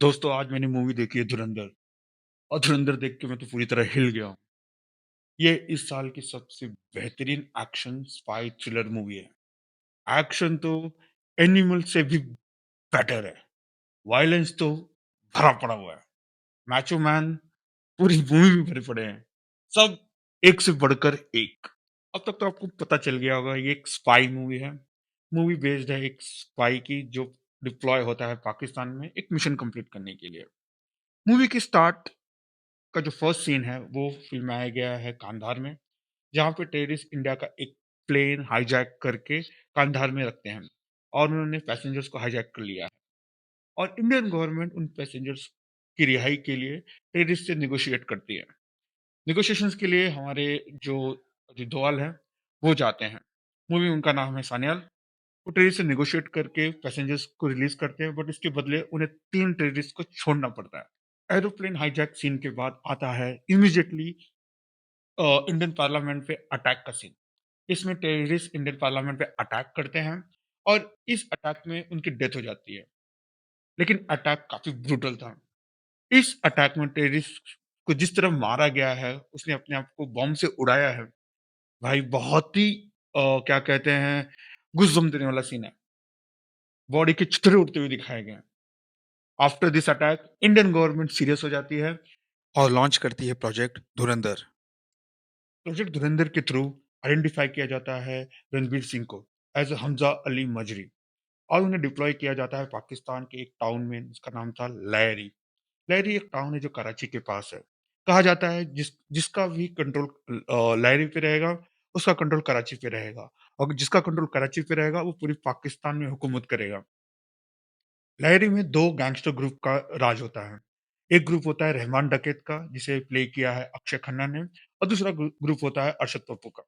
दोस्तों आज मैंने मूवी देखी है धुरंधर और धुरंधर देख के मैं तो पूरी तरह हिल गया हूँ। ये इस साल की सबसे बेहतरीन एक्शन स्पाई थ्रिलर मूवी है। एक्शन तो एनिमल से भी बेटर है। वायलेंस तो भरा पड़ा हुआ है। मैचो मैन पूरी मूवी में भरे पड़े हैं। सब एक से बढ़कर एक। अब तक तो आपको पता चल गया होगा ये एक स्पाई मूवी है। मूवी बेस्ड है एक स्पाई की जो डिप्लॉय होता है पाकिस्तान में एक मिशन कंप्लीट करने के लिए। मूवी की स्टार्ट का जो फर्स्ट सीन है वो फिल्माया गया है कांधार में, जहाँ पे टेररिस्ट इंडिया का एक प्लेन हाईजैक करके कांधार में रखते हैं और उन्होंने पैसेंजर्स को हाईजैक कर लिया है और इंडियन गवर्नमेंट उन पैसेंजर्स की रिहाई के लिए टेररिस्ट से निगोशिएट करती है। निगोशिएशंस के लिए हमारे जो अजीत डोभाल हैं वो जाते हैं। मूवी उनका नाम है सान्याल। वो टेररिस्ट से निगोशिएट करके पैसेंजर्स को रिलीज करते हैं बट इसके बदले उन्हें 3 टेररिस्ट को छोड़ना पड़ता है। एरोप्लेन हाईजैक सीन के बाद आता है इमीडिएटली इंडियन पार्लियामेंट पे अटैक का सीन। इसमें टेररिस्ट इंडियन पार्लियामेंट पे अटैक करते हैं और इस अटैक में उनकी डेथ हो जाती है। लेकिन अटैक काफ़ी ब्रूटल था। इस अटैक में टेररिस्ट को जिस तरह मारा गया है, उसने अपने आप को बॉम्ब से उड़ाया है, भाई बहुत ही क्या कहते हैं, गूज़बम्प देने वाला सीन है। बॉडी के छितरे उड़ते हुए दिखाए गए हैं। After this attack Indian government serious हो जाती है और लॉन्च करती है प्रोजेक्ट धुरंधर। प्रोजेक्ट धुरंधर के थ्रू आइडेंटिफाई किया जाता है रणवीर सिंह को एज हमजा अली मजरी और उन्हें डिप्लॉय किया जाता है पाकिस्तान के एक टाउन में जिसका नाम था लहरी। लहरी एक टाउन है जो कराची के पास है। कहा जाता है जिसका भी कंट्रोल लहरी पे रहेगा, उसका कंट्रोल कराची पे रहेगा और जिसका कंट्रोल कराची पे रहेगा वो पूरी पाकिस्तान में हुकूमत करेगा। लहरी में दो गैंगस्टर ग्रुप का राज होता है। एक ग्रुप होता है रहमान डकैत का जिसे प्ले किया है अक्षय खन्ना ने और दूसरा ग्रुप होता है अरशद पप्पू का।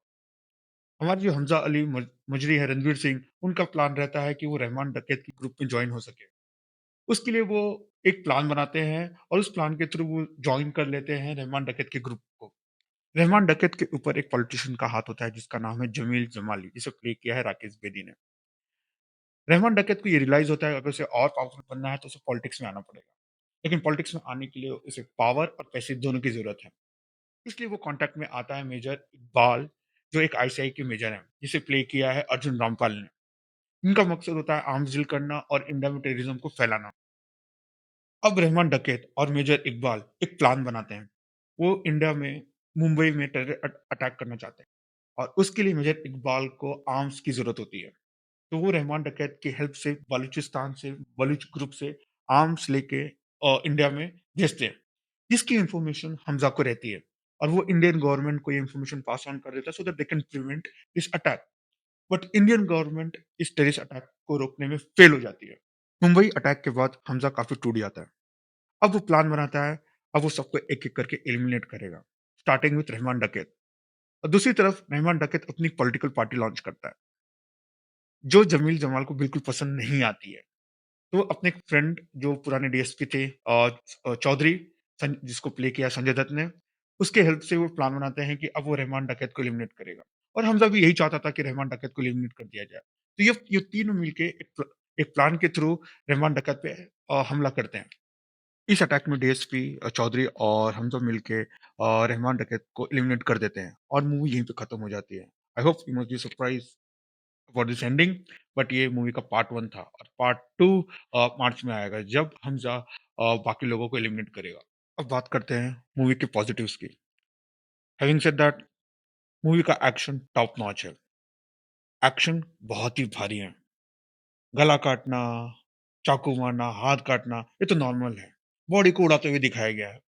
हमारे जो हमजा अली मुजरी है रणवीर सिंह, उनका प्लान रहता है कि वो रहमान डकैत की ग्रुप में जॉइन हो सके। उसके लिए वो एक प्लान बनाते हैं और उस प्लान के थ्रू वो जॉइन कर लेते हैं रहमान डकैत के ग्रुप को। रहमान डकैत के ऊपर एक पॉलिटिशियन का हाथ होता है जिसका नाम है जमील जमाली, जिसे प्ले किया है राकेश बेदी ने। रहमान डकैत को ये रियलाइज होता है अगर उसे और पावरफुल बनना है तो उसे पॉलिटिक्स में आना पड़ेगा। लेकिन पॉलिटिक्स में आने के लिए उसे पावर और पैसे दोनों की जरूरत है। इसलिए वो कॉन्टैक्ट में आता है मेजर इकबाल, जो एक आईसीआई के मेजर हैं, जिसे प्ले किया है अर्जुन रामपाल ने। इनका मकसद होता है आर्म्स डील करना और इंडिया में टेररिज्म को फैलाना। अब रहमान डकैत और मेजर इकबाल एक प्लान बनाते हैं। वो इंडिया में मुंबई में टेरर अटैक करना चाहते हैं और उसके लिए मेजर इकबाल को आर्म्स की ज़रूरत होती है। तो वो रहमान डकैत की हेल्प से बलूचिस्तान से बलूच ग्रुप से आर्म्स लेके इंडिया में भेजते हैं, जिसकी इन्फॉर्मेशन हमज़ा को रहती है और वो इंडियन गवर्नमेंट को ये इन्फॉर्मेशन पास ऑन कर देता है so that they can prevent this attack. But Indian government इस टेररिस्ट अटैक को रोकने में फेल हो जाती है। मुंबई अटैक के बाद हमजा काफ़ी टूट जाता है। अब वो प्लान बनाता है, अब वो सबको एक-एक करके एलिमिनेट करेगा, स्टार्टिंग विथ रहमान डकैत। और दूसरी तरफ रहमान डकैत अपनी पॉलिटिकल पार्टी लॉन्च करता है, जो जमील जमाल को बिल्कुल पसंद नहीं आती है। तो वो अपने एक फ्रेंड जो पुराने डीएसपी थे चौधरी जिसको प्ले किया संजय दत्त ने, उसके हेल्प से वो प्लान बनाते हैं कि अब वो रहमान डकैत को एलिमिनेट करेगा। और हमजा भी यही चाहता था कि रहमान डकैत को एलिमिनेट कर दिया जाए। तो ये तीनों मिलके एक प्लान के थ्रू रहमान डकैत पे हमला करते हैं। इस अटैक में डीएसपी चौधरी और हम सब मिलके रहमान डकैत को एलिमिनेट कर देते हैं और मूवी यहीं पे खत्म हो जाती है। I hope you must be surprised for this ending. But ये मूवी का पार्ट 1 था और पार्ट 2 मार्च में आएगा जब हमजा बाकी लोगों को एलिमिनेट करेगा। अब बात करते हैं मूवी के पॉजिटिव्स की। हैविंग सेड दैट, मूवी का एक्शन टॉप नॉच है। एक्शन बहुत ही भारी है। गला काटना, चाकू मारना, हाथ काटना ये तो नॉर्मल है। बॉडी को उड़ाते हुए दिखाया गया है।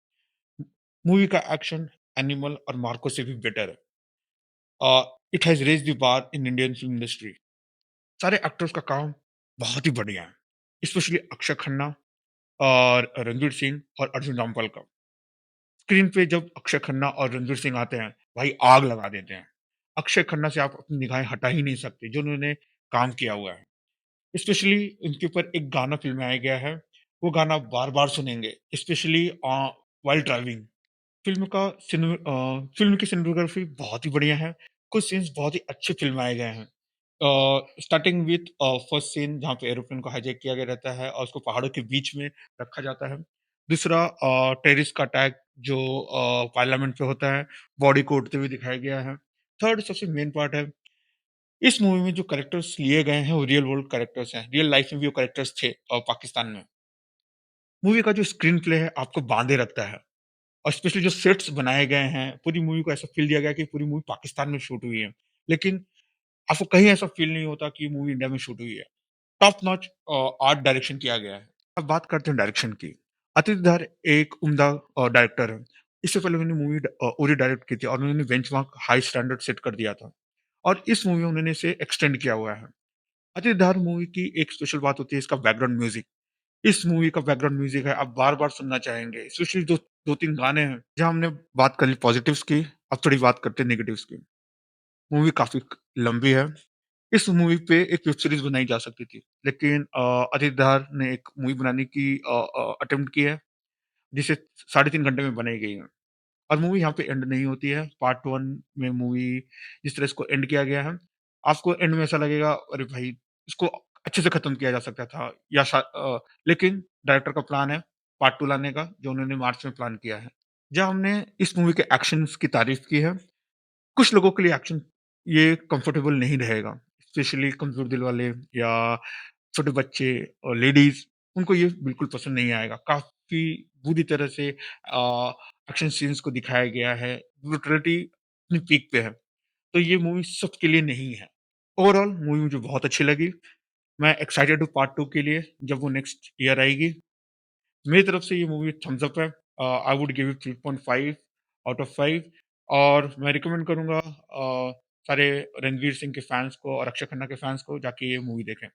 मूवी का एक्शन एनिमल और मार्को से भी बेटर है। It has raise the bar in Indian film industry. सारे एक्टर्स का काम बहुत ही बढ़िया है, स्पेशली अक्षय खन्ना और रणवीर सिंह और अर्जुन रामपाल का। स्क्रीन पे जब अक्षय खन्ना और रणवीर सिंह आते हैं, भाई आग लगा देते हैं। अक्षय खन्ना से आप अपनी निगाहें हटा ही नहीं सकते जो उन्होंने काम किया हुआ है। स्पेशली उनके ऊपर एक गाना फिल्माया गया है, वो गाना बार बार सुनेंगे, स्पेशली वाइल ड्राइविंग। फ़िल्म की सिनेमेटोग्राफ़ी बहुत ही बढ़िया है, कुछ सीन्स बहुत ही अच्छे फ़िल्माए गए हैं। स्टार्टिंग विथ फर्स्ट सीन जहाँ पे एरोप्लेन को हाईजैक किया गया रहता है और उसको पहाड़ों के बीच में रखा जाता है। दूसरा टेररिस्ट का अटैक जो पार्लियामेंट पे होता है, बॉडी को उड़ते हुए दिखाया गया है। थर्ड सबसे मेन पार्ट है, इस मूवी में जो कैरेक्टर्स लिए गए हैं वो रियल वर्ल्ड कैरेक्टर्स हैं। रियल लाइफ में भी वो कैरेक्टर्स थे पाकिस्तान में। मूवी का जो स्क्रीन प्ले है आपको बाँधे रखता है और स्पेशली जो सेट्स बनाए गए हैं, पूरी मूवी को ऐसा फ़ील दिया गया है कि पूरी मूवी पाकिस्तान में शूट हुई है। लेकिन आपको कहीं ऐसा फ़ील नहीं होता कि मूवी इंडिया में शूट हुई है। टॉप नॉच आर्ट डायरेक्शन किया गया है। अब बात करते हैं डायरेक्शन की। अतिथ धार एक उम्दा डायरेक्टर है। इससे पहले उन्होंने मूवी उरी डायरेक्ट की थी और उन्होंने बेंचमार्क हाई स्टैंडर्ड सेट कर दिया था और इस मूवी में उन्होंने इसे एक्सटेंड किया हुआ है। अतिथ धार मूवी की एक स्पेशल बात होती है इसका बैकग्राउंड म्यूज़िक। इस मूवी का बैकग्राउंड म्यूज़िक है, आप बार-बार सुनना चाहेंगे। स्पेशली जो 2-3 गाने हैं, जहाँ हमने बात कर ली पॉज़िटिव्स की, अब थोड़ी बात करते हैं नेगेटिव्स की। मूवी काफ़ी लंबी है। इस मूवी पे एक वेब सीरीज़ बनाई जा सकती थी, लेकिन अजय दार ने एक मूवी बनाने की अटेम्प्ट की है, जिसे साढ़े 3 घंटे में बनाई गई है। और मूवी यहाँ पे एंड नहीं होती है। पार्ट 1 में मूवी जिस तरह इसको एंड किया गया है, आपको एंड में ऐसा लगेगा अरे भाई! इसको अच्छे से खत्म किया जा सकता था या लेकिन डायरेक्टर का प्लान है पार्ट 2 लाने का, जो उन्होंने मार्च में प्लान किया है। जहाँ हमने इस मूवी के एक्शन्स की तारीफ़ की है, कुछ लोगों के लिए एक्शन ये कंफर्टेबल नहीं रहेगा, स्पेशली कमज़ोर दिल वाले या छोटे बच्चे और लेडीज़, उनको ये बिल्कुल पसंद नहीं आएगा। काफ़ी बुरी तरह से एक्शन सीन्स को दिखाया गया है, ब्रूटैलिटी अपनी पीक पे है, तो ये मूवी सबके लिए नहीं है। ओवरऑल मूवी मुझे बहुत अच्छी लगी। मैं एक्साइटेड हूँ पार्ट 2 के लिए, जब वो नेक्स्ट ईयर आएगी। मेरी तरफ से ये मूवी थम्स अप है। I would give it 3.5 out of 5 और मैं रिकमेंड करूँगा सारे रणवीर सिंह के फैन्स को और अक्षय खन्ना के फैन्स को जाके ये मूवी देखें।